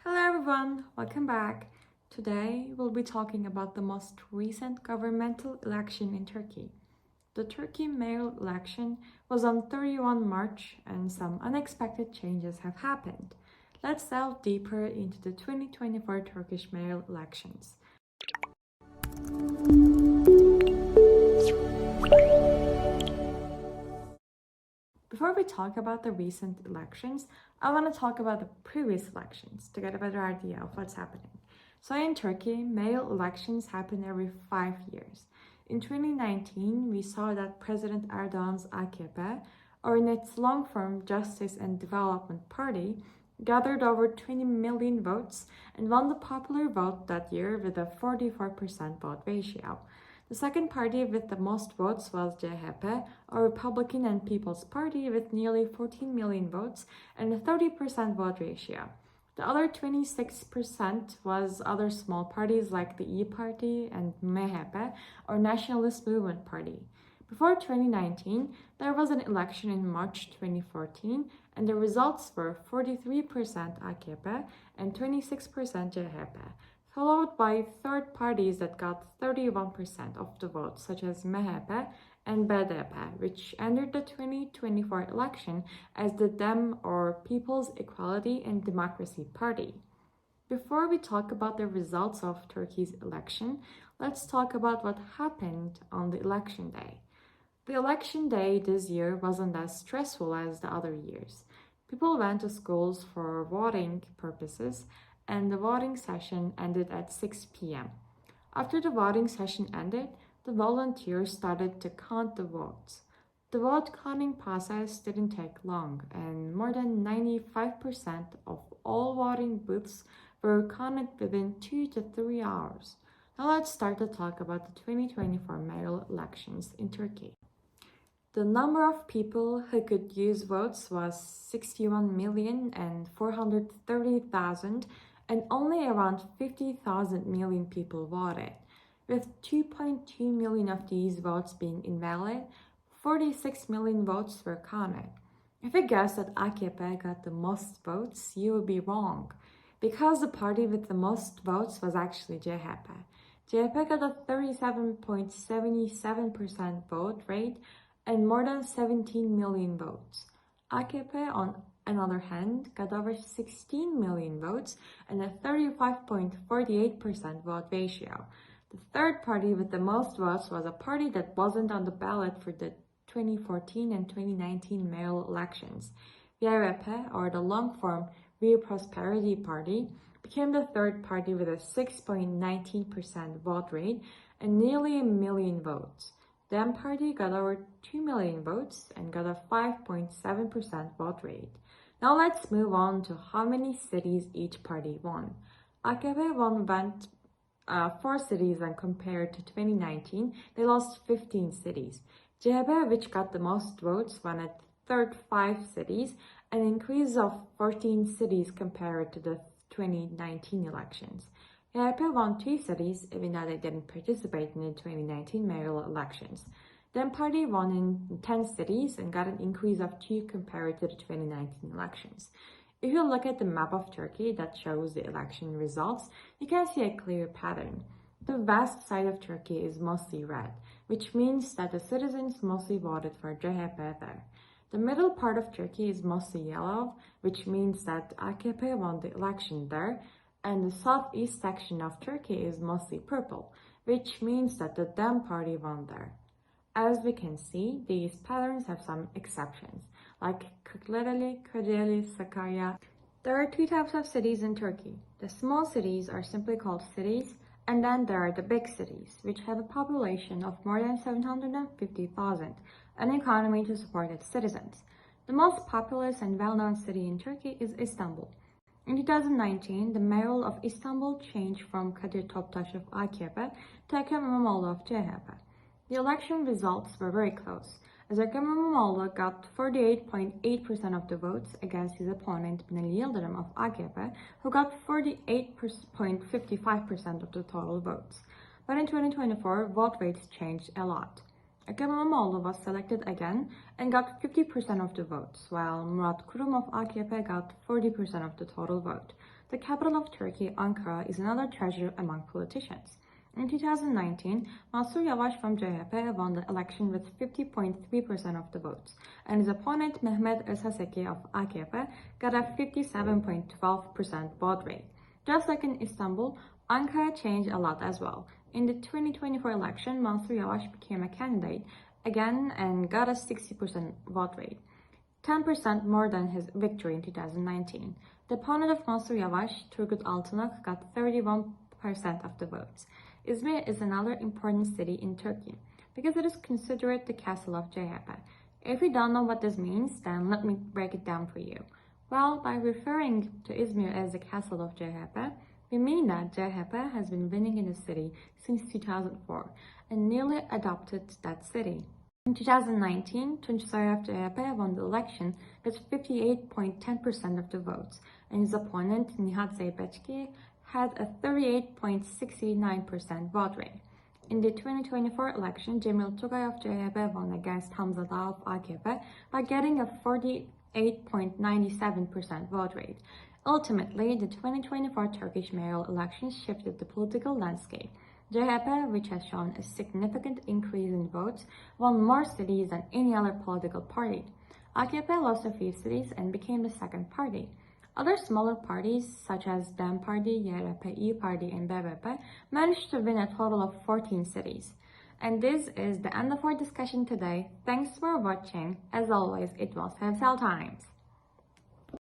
Hello everyone, welcome back. Today we'll be talking about the most recent governmental election in Turkey. The Turkey mayoral election was on 31 March and some unexpected changes have happened. Let's delve deeper into the 2024 Turkish mayoral elections. Before we talk about the recent elections, I want to talk about the previous elections to get a better idea of what's happening. So in Turkey, mayoral elections happen every 5 years. In 2019, we saw that President Erdogan's AKP, or in its long form Justice and Development Party, gathered over 20 million votes and won the popular vote that year with a 44% vote ratio. The second party with the most votes was CHP, or Republican and People's Party, with nearly 14 million votes and a 30% vote ratio. The other 26% was other small parties like the E Party and MHP, or Nationalist Movement Party. Before 2019, there was an election in March 2014, and the results were 43% AKP and 26% CHP, followed by third parties that got 31% of the votes, such as MHP and BDP, which entered the 2024 election as the DEM, or People's Equality and Democracy Party. Before we talk about the results of Turkey's election, let's talk about what happened on the election day. The election day this year wasn't as stressful as the other years. People went to schools for voting purposes, and the voting session ended at 6 p.m. After the voting session ended, the volunteers started to count the votes. The vote counting process didn't take long, and more than 95% of all voting booths were counted within 2 to 3 hours. Now let's start to talk about the 2024 mayoral elections in Turkey. The number of people who could use votes was 61,430,000, and only around 50,000 million people voted. With 2.2 million of these votes being invalid, 46 million votes were counted. If you guess that AKP got the most votes, you would be wrong, because the party with the most votes was actually CHP. CHP got a 37.77% vote rate and more than 17 million votes. AKP, on another hand, got over 16 million votes and a 35.48% vote ratio. The third party with the most votes was a party that wasn't on the ballot for the 2014 and 2019 mayoral elections. VRP, or the long-form Real Prosperity Party, became the third party with a 6.19% vote rate and nearly a million votes. The DEM party got over 2 million votes and got a 5.7% vote rate. Now let's move on to how many cities each party won. AKP won 4 cities, and compared to 2019, they lost 15 cities. CHP, which got the most votes, won a third 5 cities, an increase of 14 cities compared to the 2019 elections. VRP won 2 cities, even though they didn't participate in the 2019 mayoral elections. DEM party won in 10 cities and got an increase of 2 compared to the 2019 elections. If you look at the map of Turkey that shows the election results, you can see a clear pattern. The vast side of Turkey is mostly red, which means that the citizens mostly voted for CHP there. The middle part of Turkey is mostly yellow, which means that AKP won the election there, and the southeast section of Turkey is mostly purple, which means that the DEM party won there. As we can see, these patterns have some exceptions, like Kırklareli, Kocaeli, Sakarya. There are 2 types of cities in Turkey. The small cities are simply called cities, and then there are the big cities, which have a population of more than 750,000, an economy to support its citizens. The most populous and well-known city in Turkey is Istanbul. In 2019, the mayoral of Istanbul changed from Kadir Toptaş of AKP to Ekrem İmamoğlu of CHP. The election results were very close, as Ekrem İmamoğlu got 48.8% of the votes against his opponent Binali Yıldırım of AKP, who got 48.55% of the total votes. But in 2024, vote rates changed a lot. Ekrem İmamoğlu was selected again and got 50% of the votes, while Murat Kurum of AKP got 40% of the total vote. The capital of Turkey, Ankara, is another treasure among politicians. In 2019, Mansur Yavaş from CHP won the election with 50.3% of the votes, and his opponent Mehmet Özhaseki of AKP got a 57.12% vote rate. Just like in Istanbul, Ankara changed a lot as well. In the 2024 election, Mansur Yavaş became a candidate again and got a 60% vote rate, 10% more than his victory in 2019. The opponent of Mansur Yavaş, Turgut Altınok, got 31% of the votes. Izmir is another important city in Turkey because it is considered the castle of CHP. If you don't know what this means, then let me break it down for you. Well, by referring to Izmir as the castle of CHP, we mean that CHP has been winning in the city since 2004 and nearly adopted that city. In 2019, Tunç Soyer of CHP won the election with 58.10% of the votes, and his opponent Nihat Zeybekci had a 38.69% vote rate. In the 2024 election, Cemil Tugay of CHP won against Hamza Dağ of AKP by getting a 48.97% vote rate. Ultimately, the 2024 Turkish mayoral election shifted the political landscape. CHP, which has shown a significant increase in votes, won more cities than any other political party. AKP lost a few cities and became the second party. Other smaller parties, such as DEM Party, YRP, İYİ Party, and BBP, managed to win a total of 14 cities. And this is the end of our discussion today. Thanks for watching. As always, it was Hevsel Times.